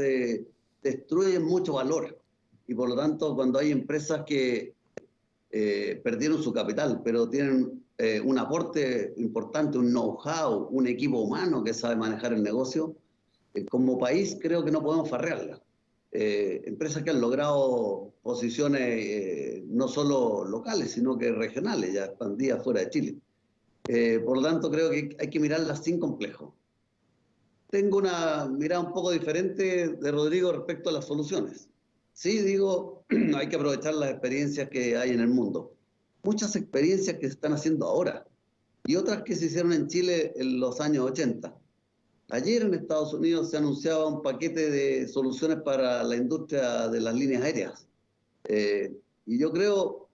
destruyen mucho valor y por lo tanto cuando hay empresas que perdieron su capital, pero tienen un aporte importante, un know-how, un equipo humano que sabe manejar el negocio, como país creo que no podemos farrearla. Empresas que han logrado posiciones no solo locales, sino que regionales, ya expandidas fuera de Chile. Por lo tanto, creo que hay que mirarlas sin complejo. Tengo una mirada un poco diferente de Rodrigo respecto a las soluciones. Sí, digo, hay que aprovechar las experiencias que hay en el mundo. Muchas experiencias que se están haciendo ahora y otras que se hicieron en Chile en los años 80. Ayer en Estados Unidos se anunciaba un paquete de soluciones para la industria de las líneas aéreas. Y yo creo,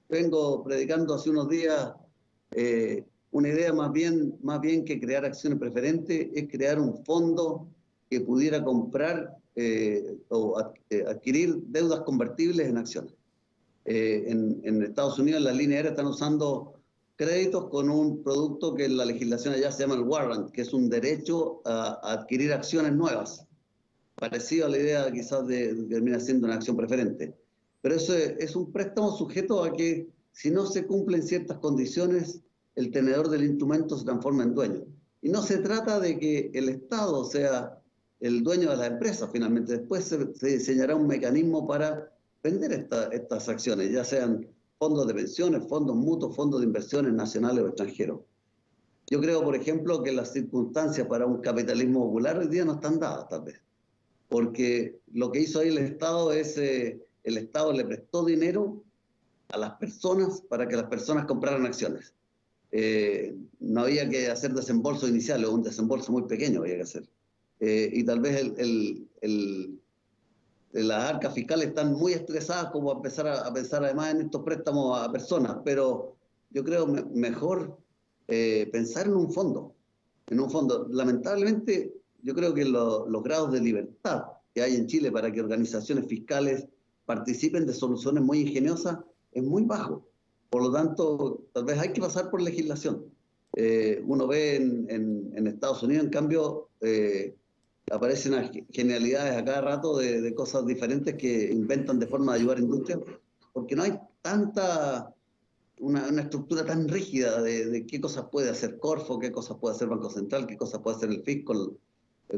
vengo predicando hace unos días, una idea más bien que crear acciones preferentes, es crear un fondo que pudiera comprar o adquirir deudas convertibles en acciones. En Estados Unidos las líneas aéreas están usando créditos con un producto que en la legislación allá se llama el warrant, que es un derecho a adquirir acciones nuevas, parecido a la idea quizás de terminar siendo una acción preferente. Pero eso es un préstamo sujeto a que si no se cumplen ciertas condiciones, el tenedor del instrumento se transforma en dueño. Y no se trata de que el Estado sea el dueño de la empresa finalmente. Después se diseñará un mecanismo para vender estas acciones, ya sean fondos de pensiones, fondos mutuos, fondos de inversiones nacionales o extranjeros. Yo creo, por ejemplo, que las circunstancias para un capitalismo popular hoy día no están dadas, tal vez. Porque lo que hizo ahí el Estado es, el Estado le prestó dinero a las personas para que las personas compraran acciones. No había que hacer desembolso inicial, o un desembolso muy pequeño había que hacer. Y tal vez las arcas fiscales están muy estresadas como a empezar a pensar además en estos préstamos a personas, pero yo creo mejor pensar en un fondo. Lamentablemente, yo creo que los grados de libertad que hay en Chile para que organizaciones fiscales participen de soluciones muy ingeniosas es muy bajo. Por lo tanto, tal vez hay que pasar por legislación. Uno ve en Estados Unidos, en cambio, aparecen unas genialidades a cada rato de cosas diferentes que inventan de forma de ayudar a la industria, porque no hay una estructura tan rígida de qué cosas puede hacer Corfo, qué cosas puede hacer Banco Central, qué cosas puede hacer el fisco,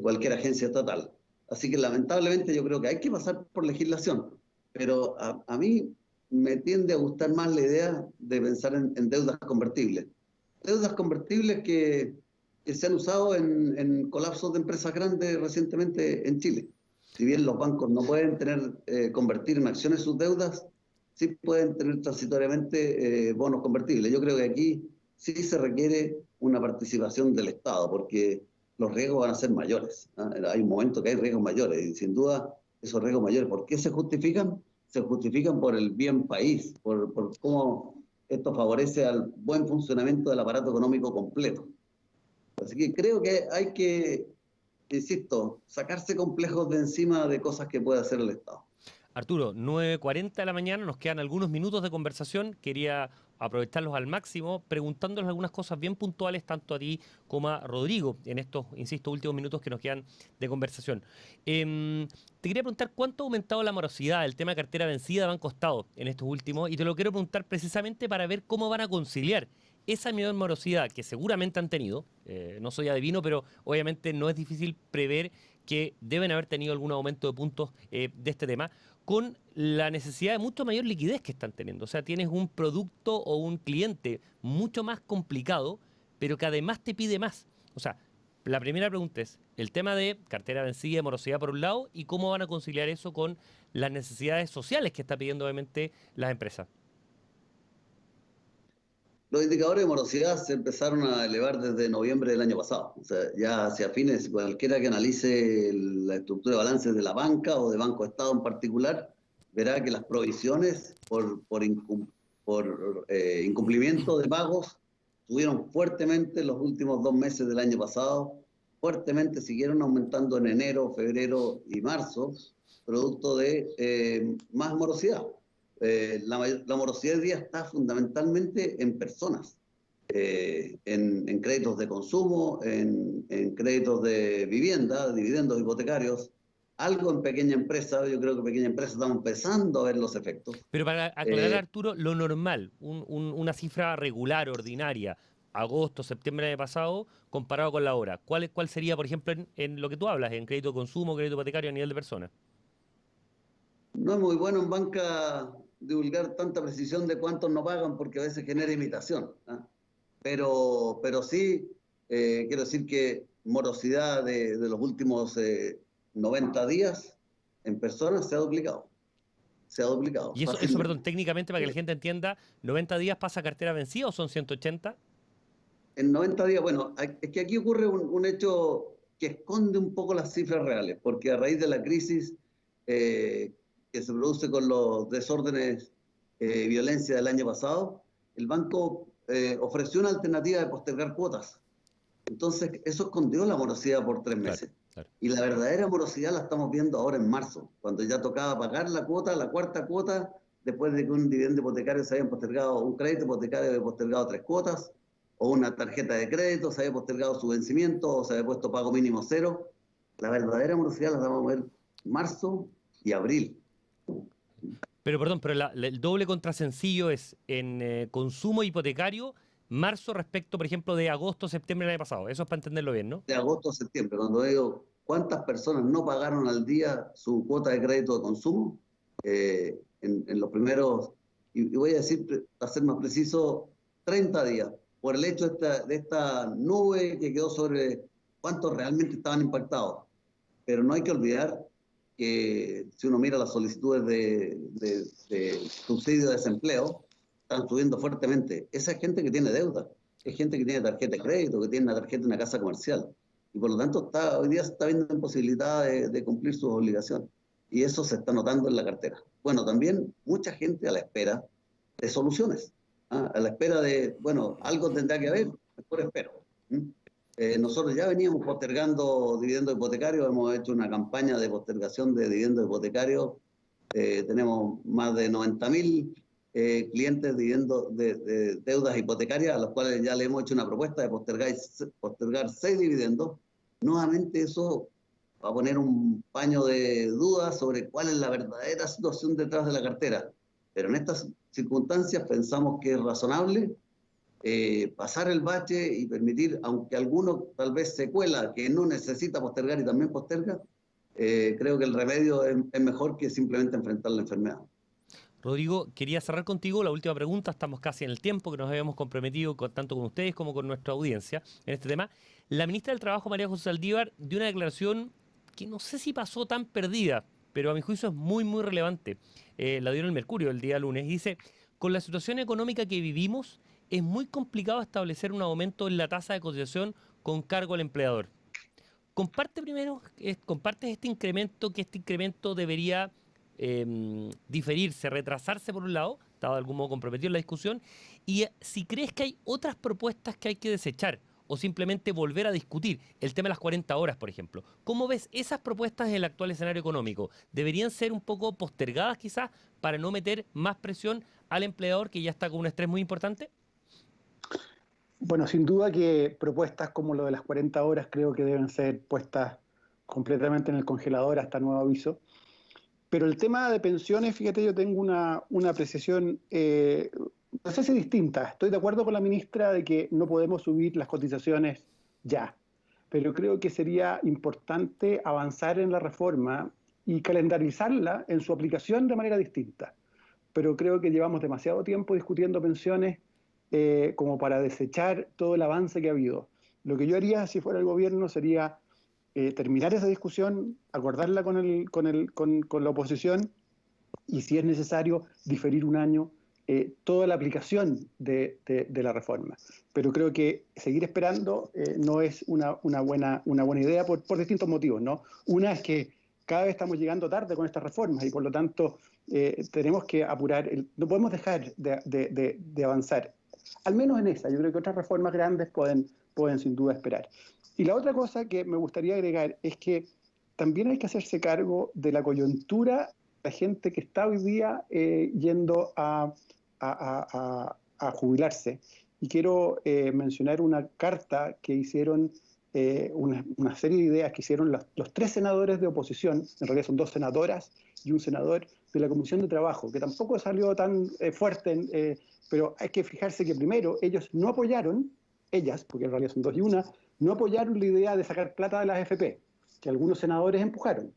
cualquier agencia estatal. Así que lamentablemente yo creo que hay que pasar por legislación, pero a mí me tiende a gustar más la idea de pensar en deudas convertibles. Deudas convertibles que se han usado en colapsos de empresas grandes recientemente en Chile. Si bien los bancos no pueden convertir en acciones sus deudas, sí pueden tener transitoriamente bonos convertibles. Yo creo que aquí sí se requiere una participación del Estado, porque los riesgos van a ser mayores. Hay un momento que hay riesgos mayores, y sin duda esos riesgos mayores, ¿por qué se justifican? Se justifican por el bien país, por cómo esto favorece al buen funcionamiento del aparato económico completo. Así que creo que hay que, insisto, sacarse complejos de encima de cosas que puede hacer el Estado. Arturo, 9:40 de la mañana, nos quedan algunos minutos de conversación. Quería aprovecharlos al máximo, preguntándoles algunas cosas bien puntuales, tanto a ti como a Rodrigo, en estos, insisto, últimos minutos que nos quedan de conversación. Te quería preguntar cuánto ha aumentado la morosidad, el tema de cartera vencida, Banco Estado, en estos últimos, y te lo quiero preguntar precisamente para ver cómo van a conciliar esa mayor morosidad que seguramente han tenido. No soy adivino, pero obviamente no es difícil prever que deben haber tenido algún aumento de puntos de este tema, con la necesidad de mucho mayor liquidez que están teniendo. O sea, tienes un producto o un cliente mucho más complicado, pero que además te pide más. O sea, la primera pregunta es el tema de cartera vencida y morosidad por un lado, y cómo van a conciliar eso con las necesidades sociales que está pidiendo obviamente las empresas. Los indicadores de morosidad se empezaron a elevar desde noviembre del año pasado. O sea, ya hacia fines, cualquiera que analice la estructura de balances de la banca o de Banco Estado en particular, verá que las provisiones por incumplimiento de pagos subieron fuertemente los últimos 2 meses del año pasado, fuertemente siguieron aumentando en enero, febrero y marzo, producto de más morosidad. La morosidad hoy día está fundamentalmente en personas, en créditos de consumo, en créditos de vivienda, dividendos hipotecarios, algo en pequeña empresa. Yo creo que pequeña empresa estamos empezando a ver los efectos. Pero para aclarar, Arturo, lo normal, una cifra regular, ordinaria, agosto, septiembre del año pasado, comparado con la hora, ¿cuál sería, por ejemplo, en lo que tú hablas, en crédito de consumo, crédito hipotecario a nivel de personas? No es muy bueno en banca divulgar tanta precisión de cuántos no pagan, porque a veces genera imitación, ¿ah? Pero sí, quiero decir que morosidad de los últimos 90 días en personas se ha duplicado. Se ha duplicado. Y eso, perdón, técnicamente, para que la gente entienda, ¿90 días pasa a cartera vencida o son 180? En 90 días, bueno, es que aquí ocurre un hecho que esconde un poco las cifras reales, porque a raíz de la crisis que se produce con los desórdenes y violencia del año pasado, el banco ofreció una alternativa de postergar cuotas. Entonces, eso escondió la morosidad por 3 meses. Claro. Y la verdadera morosidad la estamos viendo ahora en marzo, cuando ya tocaba pagar la cuota, la cuarta cuota, después de que un dividendo hipotecario se había postergado, un crédito hipotecario había postergado 3 cuotas, o una tarjeta de crédito se había postergado su vencimiento, o se había puesto pago mínimo 0. La verdadera morosidad la vamos a ver marzo y abril. Pero perdón, pero el doble contrasencillo es en consumo hipotecario, marzo respecto, por ejemplo, de agosto, septiembre del año pasado. Eso es para entenderlo bien, ¿no? De agosto a septiembre, cuando digo cuántas personas no pagaron al día su cuota de crédito de consumo, en los primeros, y voy a decir, para ser más preciso, 30 días, por el hecho de esta nube que quedó sobre cuántos realmente estaban impactados. Pero no hay que olvidar que si uno mira las solicitudes de subsidio de desempleo, están subiendo fuertemente. Esa es gente que tiene deuda, es gente que tiene tarjeta de crédito, que tiene una tarjeta de una casa comercial. Y por lo tanto hoy día se está viendo imposibilidad de cumplir sus obligaciones. Y eso se está notando en la cartera. Bueno, también mucha gente a la espera de soluciones, a la espera de, bueno, algo tendrá que haber, mejor espero. Nosotros ya veníamos postergando dividendos hipotecarios, hemos hecho una campaña de postergación de dividendos hipotecarios, tenemos más de 90.000 clientes de deudas hipotecarias, a los cuales ya le hemos hecho una propuesta de postergar 6 dividendos. Nuevamente eso va a poner un paño de dudas sobre cuál es la verdadera situación detrás de la cartera. Pero en estas circunstancias pensamos que es razonable pasar el bache y permitir, aunque alguno tal vez se cuela, que no necesita postergar y también posterga, creo que el remedio es mejor que simplemente enfrentar la enfermedad. Rodrigo, quería cerrar contigo la última pregunta, estamos casi en el tiempo que nos habíamos comprometido tanto con ustedes como con nuestra audiencia en este tema. La ministra del Trabajo, María José Saldívar, dio una declaración que no sé si pasó tan perdida, pero a mi juicio es muy, muy relevante. La dio en el Mercurio el día lunes y dice: con la situación económica que vivimos, es muy complicado establecer un aumento en la tasa de cotización con cargo al empleador. ¿Compartes este incremento, que este incremento debería diferirse, retrasarse por un lado, estaba de algún modo comprometido en la discusión, y si crees que hay otras propuestas que hay que desechar o simplemente volver a discutir, el tema de las 40 horas, por ejemplo? ¿Cómo ves esas propuestas en el actual escenario económico? ¿Deberían ser un poco postergadas quizás para no meter más presión al empleador que ya está con un estrés muy importante? Bueno, sin duda que propuestas como lo de las 40 horas creo que deben ser puestas completamente en el congelador hasta nuevo aviso. Pero el tema de pensiones, fíjate, yo tengo una apreciación, no sé si distinta. Estoy de acuerdo con la ministra de que no podemos subir las cotizaciones ya, pero creo que sería importante avanzar en la reforma y calendarizarla en su aplicación de manera distinta. Pero creo que llevamos demasiado tiempo discutiendo pensiones como para desechar todo el avance que ha habido. Lo que yo haría si fuera el gobierno sería terminar esa discusión, acordarla con la oposición y, si es necesario, diferir un año toda la aplicación de la reforma. Pero creo que seguir esperando no es una buena idea por distintos motivos, ¿no? Una es que cada vez estamos llegando tarde con estas reformas y, por lo tanto, tenemos que apurar, no podemos dejar de avanzar, al menos en esa. Yo creo que otras reformas grandes pueden sin duda esperar. Y la otra cosa que me gustaría agregar es que también hay que hacerse cargo de la coyuntura de la gente que está hoy día yendo a jubilarse. Y quiero mencionar una carta que hicieron, una serie de ideas que hicieron los 3 senadores de oposición, en realidad son 2 senadoras y un senador de la Comisión de Trabajo, que tampoco salió tan fuerte, pero hay que fijarse que primero ellos no apoyaron, ellas, porque en realidad son 2 y 1, no apoyaron la idea de sacar plata de las AFP, que algunos senadores empujaron.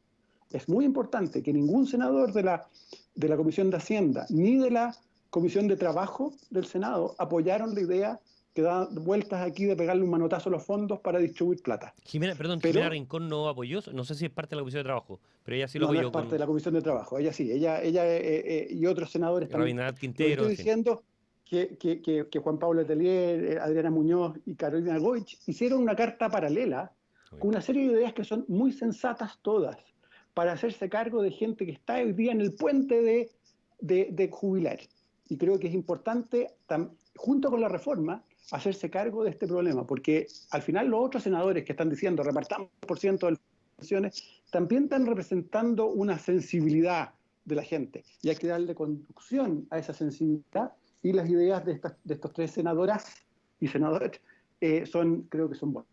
Es muy importante que ningún senador de la Comisión de Hacienda ni de la Comisión de Trabajo del Senado apoyaron la idea que da vueltas aquí de pegarle un manotazo a los fondos para distribuir plata. Jimena Rincón no apoyó, no sé si es parte de la Comisión de Trabajo, pero ella sí lo apoyó. No es parte de la Comisión de Trabajo, ella sí, ella y otros senadores también. Rabindranath Quintero. Estoy diciendo que Juan Pablo Letelier, Adriana Muñoz y Carolina Goich hicieron una carta paralela con una serie de ideas que son muy sensatas todas, para hacerse cargo de gente que está hoy día en el puente de jubilar. Y creo que es importante, junto con la reforma, hacerse cargo de este problema, porque al final los otros senadores que están diciendo repartamos por ciento de las pensiones, también están representando una sensibilidad de la gente, y hay que darle conducción a esa sensibilidad, y las ideas de estos 3 senadoras y senadores creo que son buenas.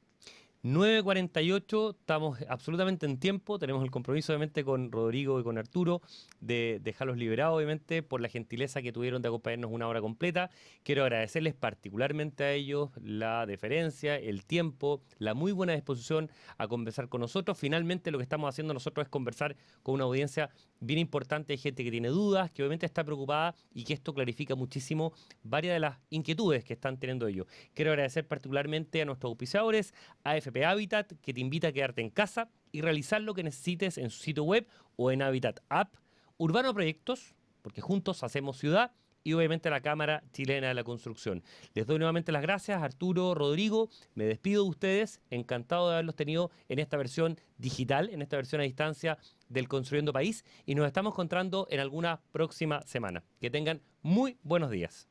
9:48, estamos absolutamente en tiempo, tenemos el compromiso obviamente con Rodrigo y con Arturo de dejarlos liberados obviamente por la gentileza que tuvieron de acompañarnos una hora completa. Quiero agradecerles particularmente a ellos la deferencia, el tiempo, la muy buena disposición a conversar con nosotros. Finalmente lo que estamos haciendo nosotros es conversar con una audiencia bien importante, de gente que tiene dudas, que obviamente está preocupada y que esto clarifica muchísimo varias de las inquietudes que están teniendo ellos. Quiero agradecer particularmente a nuestros auspiciadores, AFP Habitat, que te invita a quedarte en casa y realizar lo que necesites en su sitio web o en Habitat App. Urbano Proyectos, porque juntos hacemos ciudad, y obviamente la Cámara Chilena de la Construcción. Les doy nuevamente las gracias, Arturo, Rodrigo, me despido de ustedes, encantado de haberlos tenido en esta versión digital, en esta versión a distancia del Construyendo País, y nos estamos encontrando en alguna próxima semana. Que tengan muy buenos días.